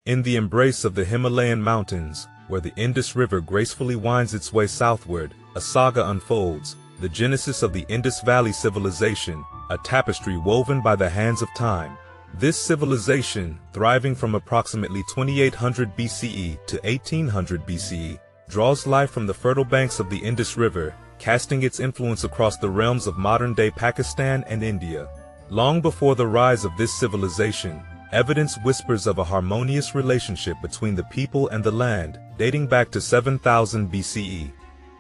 In the embrace of the Himalayan mountains, where the Indus River gracefully winds its way southward, a saga unfolds, the genesis of the Indus Valley Civilization, a tapestry woven by the hands of time. This civilization, thriving from approximately 2800 BCE to 1800 BCE, draws life from the fertile banks of the Indus River, casting its influence across the realms of modern-day Pakistan and India. Long before the rise of this civilization, evidence whispers of a harmonious relationship between the people and the land, dating back to 7000 BCE.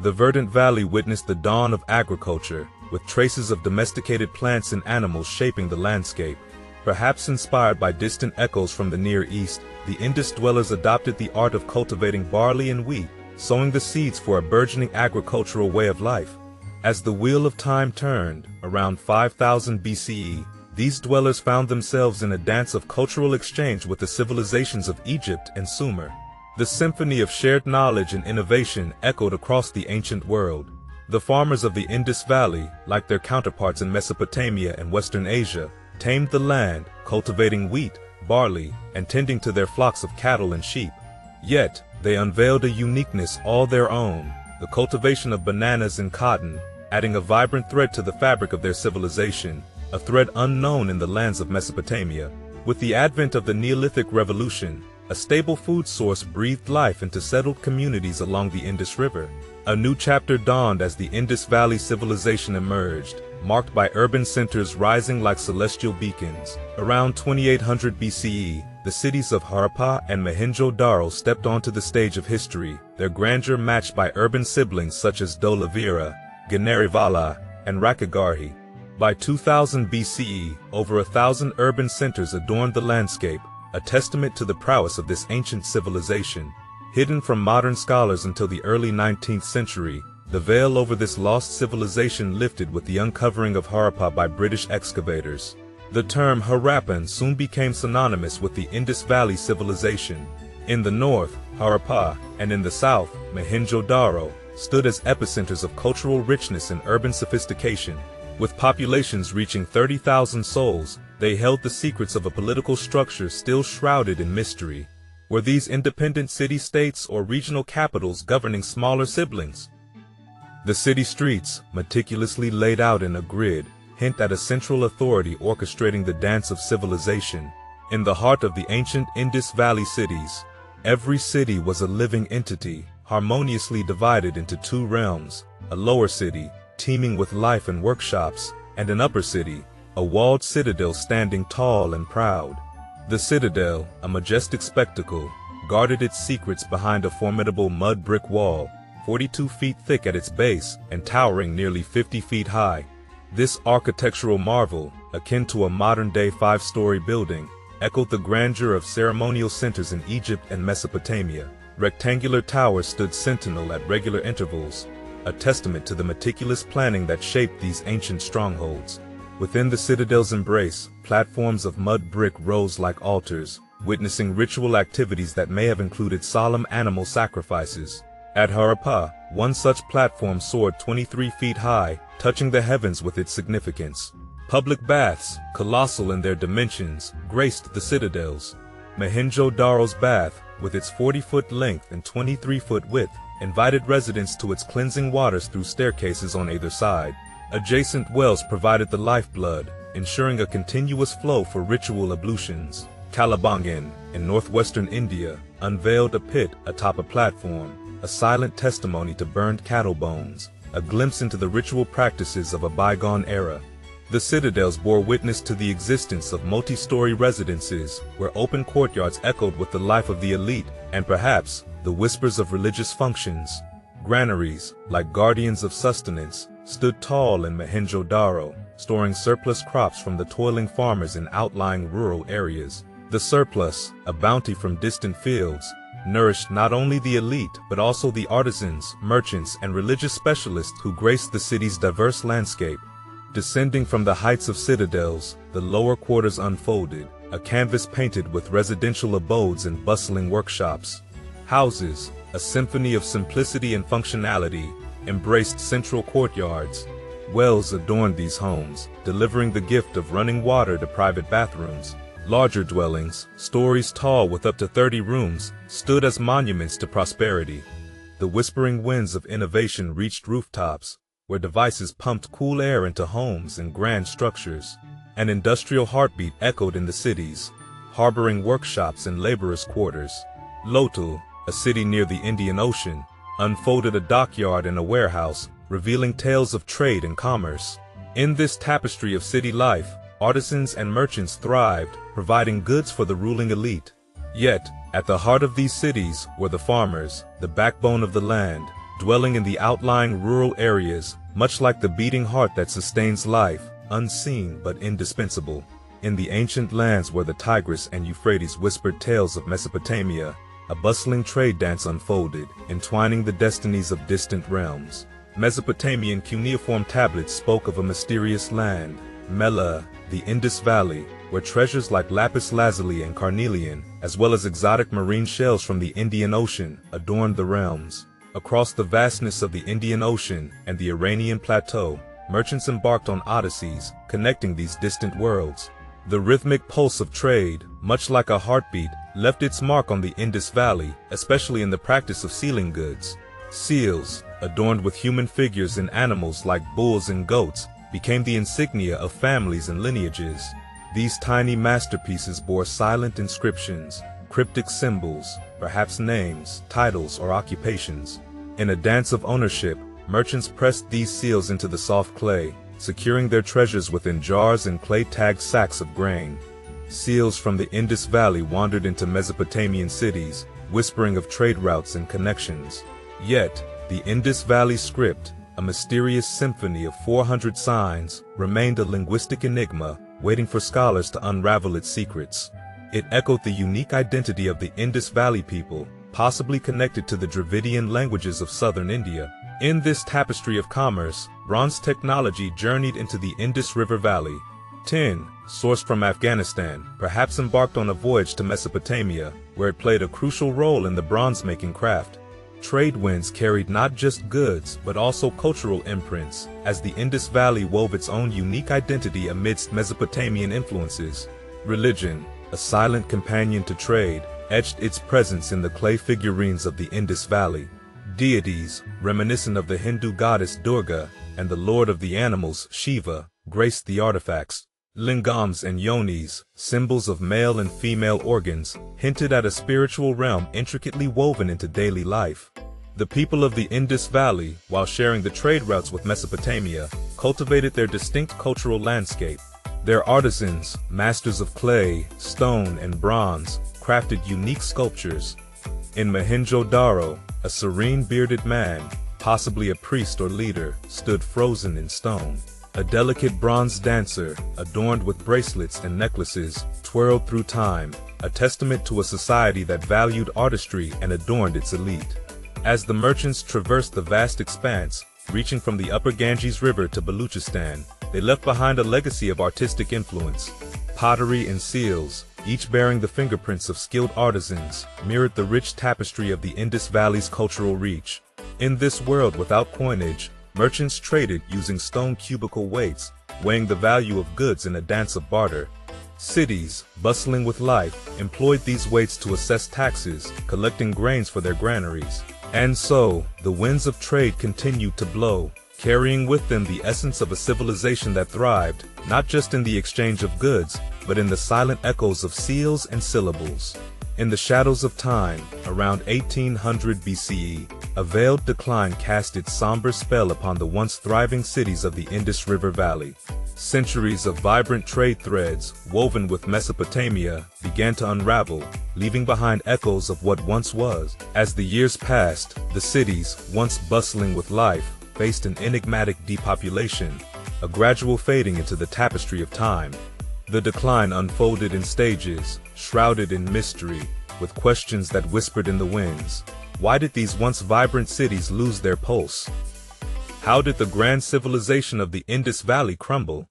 The verdant valley witnessed the dawn of agriculture, with traces of domesticated plants and animals shaping the landscape. Perhaps inspired by distant echoes from the Near East, the Indus dwellers adopted the art of cultivating barley and wheat, sowing the seeds for a burgeoning agricultural way of life. As the wheel of time turned, around 5000 BCE, these dwellers found themselves in a dance of cultural exchange with the civilizations of Egypt and Sumer. The symphony of shared knowledge and innovation echoed across the ancient world. The farmers of the Indus Valley, like their counterparts in Mesopotamia and Western Asia, tamed the land, cultivating wheat, barley, and tending to their flocks of cattle and sheep. Yet, they unveiled a uniqueness all their own, the cultivation of bananas and cotton, adding a vibrant thread to the fabric of their civilization, a thread unknown in the lands of Mesopotamia. With the advent of the Neolithic Revolution, a stable food source breathed life into settled communities along the Indus River. A new chapter dawned as the Indus Valley Civilization emerged, marked by urban centers rising like celestial beacons. Around 2800 BCE, the cities of Harappa and Mohenjo-Daro stepped onto the stage of history, their grandeur matched by urban siblings such as Dholavira, Ganerivala, and Rakhigarhi. By 2000 BCE, over 1,000 urban centers adorned the landscape, a testament to the prowess of this ancient civilization. Hidden from modern scholars until the early 19th century, the veil over this lost civilization lifted with the uncovering of Harappa by British excavators. The term Harappan soon became synonymous with the Indus Valley Civilization. In the north, Harappa, and in the south, Mohenjo-Daro, stood as epicenters of cultural richness and urban sophistication. With populations reaching 30,000 souls, they held the secrets of a political structure still shrouded in mystery. Were these independent city-states or regional capitals governing smaller siblings? The city streets, meticulously laid out in a grid, hint at a central authority orchestrating the dance of civilization. In the heart of the ancient Indus Valley cities, every city was a living entity, harmoniously divided into two realms: a lower city, teeming with life and workshops, and an upper city, a walled citadel standing tall and proud. The citadel, a majestic spectacle, guarded its secrets behind a formidable mud brick wall, 42 feet thick at its base and towering nearly 50 feet high. This architectural marvel, akin to a modern-day 5-story building, echoed the grandeur of ceremonial centers in Egypt and Mesopotamia. Rectangular towers stood sentinel at regular intervals, a testament to the meticulous planning that shaped these ancient strongholds. Within the citadel's embrace, platforms of mud brick rose like altars, witnessing ritual activities that may have included solemn animal sacrifices. At Harappa, one such platform soared 23 feet high, touching the heavens with its significance. Public baths, colossal in their dimensions, graced the citadels. Mohenjo-Daro's bath, with its 40-foot length and 23-foot width, invited residents to its cleansing waters through staircases on either side. Adjacent wells provided the lifeblood, ensuring a continuous flow for ritual ablutions. Kalibangan, in northwestern India, unveiled a pit atop a platform, a silent testimony to burned cattle bones, a glimpse into the ritual practices of a bygone era. The citadels bore witness to the existence of multi-story residences, where open courtyards echoed with the life of the elite, and perhaps the whispers of religious functions. Granaries, like guardians of sustenance, stood tall in Mohenjo-Daro, storing surplus crops from the toiling farmers in outlying rural areas. The surplus, a bounty from distant fields, nourished not only the elite but also the artisans, merchants, and religious specialists who graced the city's diverse landscape. Descending from the heights of citadels, the lower quarters unfolded, a canvas painted with residential abodes and bustling workshops. Houses, a symphony of simplicity and functionality, embraced central courtyards. Wells adorned these homes, delivering the gift of running water to private bathrooms. Larger dwellings, stories tall with up to 30 rooms, stood as monuments to prosperity. The whispering winds of innovation reached rooftops, where devices pumped cool air into homes and grand structures. An industrial heartbeat echoed in the cities, harboring workshops and laborers' quarters. Lotul, a city near the Indian Ocean, unfolded a dockyard and a warehouse, revealing tales of trade and commerce. In this tapestry of city life, artisans and merchants thrived, providing goods for the ruling elite. Yet, at the heart of these cities were the farmers, the backbone of the land, dwelling in the outlying rural areas, much like the beating heart that sustains life, unseen but indispensable. In the ancient lands where the Tigris and Euphrates whispered tales of Mesopotamia, a bustling trade dance unfolded, entwining the destinies of distant realms. Mesopotamian cuneiform tablets spoke of a mysterious land, Mela, the Indus Valley, where treasures like lapis lazuli and carnelian, as well as exotic marine shells from the Indian Ocean, adorned the realms. Across the vastness of the Indian Ocean and the Iranian plateau, merchants embarked on odysseys, connecting these distant worlds. The rhythmic pulse of trade, much like a heartbeat, left its mark on the Indus Valley, especially in the practice of sealing goods. Seals, adorned with human figures and animals like bulls and goats, became the insignia of families and lineages. These tiny masterpieces bore silent inscriptions, cryptic symbols, perhaps names, titles, or occupations. In a dance of ownership, merchants pressed these seals into the soft clay, securing their treasures within jars and clay-tagged sacks of grain. Seals from the Indus Valley wandered into Mesopotamian cities, whispering of trade routes and connections. Yet, the Indus Valley script, a mysterious symphony of 400 signs, remained a linguistic enigma, waiting for scholars to unravel its secrets. It echoed the unique identity of the Indus Valley people, possibly connected to the Dravidian languages of southern India. In this tapestry of commerce, bronze technology journeyed into the Indus River Valley. Tin, sourced from Afghanistan, perhaps embarked on a voyage to Mesopotamia, where it played a crucial role in the bronze-making craft. Trade winds carried not just goods, but also cultural imprints, as the Indus Valley wove its own unique identity amidst Mesopotamian influences. Religion, a silent companion to trade, etched its presence in the clay figurines of the Indus Valley. Deities, reminiscent of the Hindu goddess Durga and the lord of the animals, Shiva, graced the artifacts. Lingams and yonis, symbols of male and female organs, hinted at a spiritual realm intricately woven into daily life. The people of the Indus Valley, while sharing the trade routes with Mesopotamia, cultivated their distinct cultural landscape. Their artisans, masters of clay, stone, and bronze, crafted unique sculptures. In Mohenjo-Daro, a serene bearded man, possibly a priest or leader, stood frozen in stone. A delicate bronze dancer, adorned with bracelets and necklaces, twirled through time, a testament to a society that valued artistry and adorned its elite. As the merchants traversed the vast expanse, reaching from the upper Ganges River to Baluchistan, they left behind a legacy of artistic influence. Pottery and seals, each bearing the fingerprints of skilled artisans, mirrored the rich tapestry of the Indus Valley's cultural reach. In this world without coinage, merchants traded using stone cubical weights, weighing the value of goods in a dance of barter. Cities, bustling with life, employed these weights to assess taxes, collecting grains for their granaries. And so, the winds of trade continued to blow, carrying with them the essence of a civilization that thrived, not just in the exchange of goods, but in the silent echoes of seals and syllables. In the shadows of time, around 1800 BCE, a veiled decline cast its somber spell upon the once thriving cities of the Indus River Valley. Centuries of vibrant trade threads, woven with Mesopotamia, began to unravel, leaving behind echoes of what once was. As the years passed, the cities, once bustling with life, faced an enigmatic depopulation, a gradual fading into the tapestry of time. The decline unfolded in stages, shrouded in mystery, with questions that whispered in the winds. Why did these once vibrant cities lose their pulse? How did the grand civilization of the Indus Valley crumble?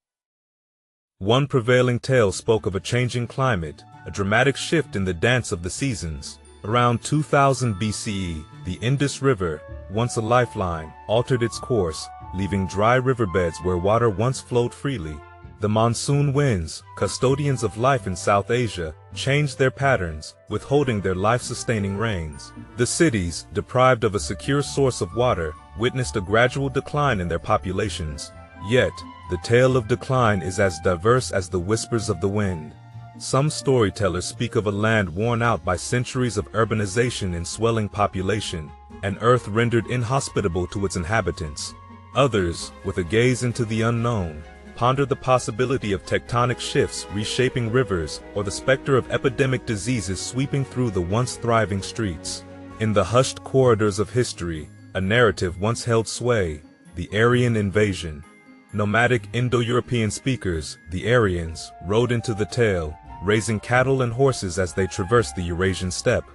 One prevailing tale spoke of a changing climate, a dramatic shift in the dance of the seasons. Around 2000 BCE, the Indus River, once a lifeline, altered its course, leaving dry riverbeds where water once flowed freely. The monsoon winds, custodians of life in South Asia, changed their patterns, withholding their life-sustaining rains. The cities, deprived of a secure source of water, witnessed a gradual decline in their populations. Yet, the tale of decline is as diverse as the whispers of the wind. Some storytellers speak of a land worn out by centuries of urbanization and swelling population, an earth rendered inhospitable to its inhabitants. Others, with a gaze into the unknown, ponder the possibility of tectonic shifts reshaping rivers or the specter of epidemic diseases sweeping through the once thriving streets. In the hushed corridors of history, a narrative once held sway: the Aryan invasion. Nomadic Indo-European speakers, the Aryans, rode into the tale, raising cattle and horses as they traversed the Eurasian steppe.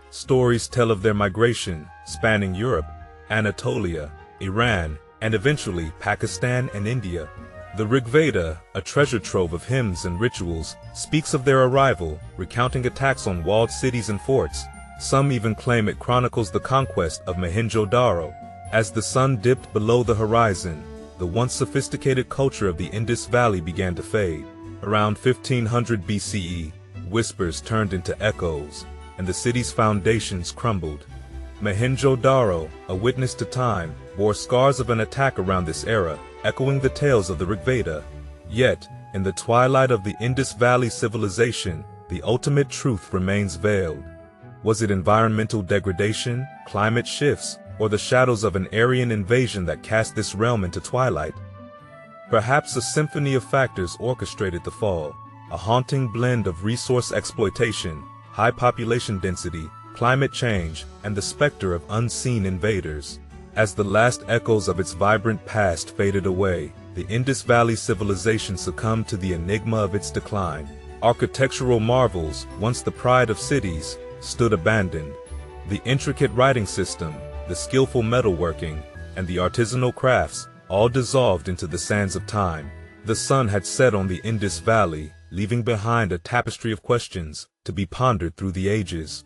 Stories tell of their migration, spanning Europe, Anatolia, Iran, and eventually Pakistan and India. The Rig Veda, a treasure trove of hymns and rituals, speaks of their arrival, recounting attacks on walled cities and forts. Some even claim it chronicles the conquest of Mohenjo-Daro. As the sun dipped below the horizon, the once sophisticated culture of the Indus Valley began to fade. Around 1500 BCE, whispers turned into echoes, and the city's foundations crumbled. Mohenjo-Daro, a witness to time, bore scars of an attack around this era, echoing the tales of the Rig Veda. Yet, in the twilight of the Indus Valley Civilization, the ultimate truth remains veiled. Was it environmental degradation, climate shifts, or the shadows of an Aryan invasion that cast this realm into twilight? Perhaps a symphony of factors orchestrated the fall, a haunting blend of resource exploitation, high population density, climate change, and the specter of unseen invaders. As the last echoes of its vibrant past faded away, the Indus Valley Civilization succumbed to the enigma of its decline. Architectural marvels, once the pride of cities, stood abandoned. The intricate writing system, the skillful metalworking, and the artisanal crafts, all dissolved into the sands of time. The sun had set on the Indus Valley, leaving behind a tapestry of questions to be pondered through the ages.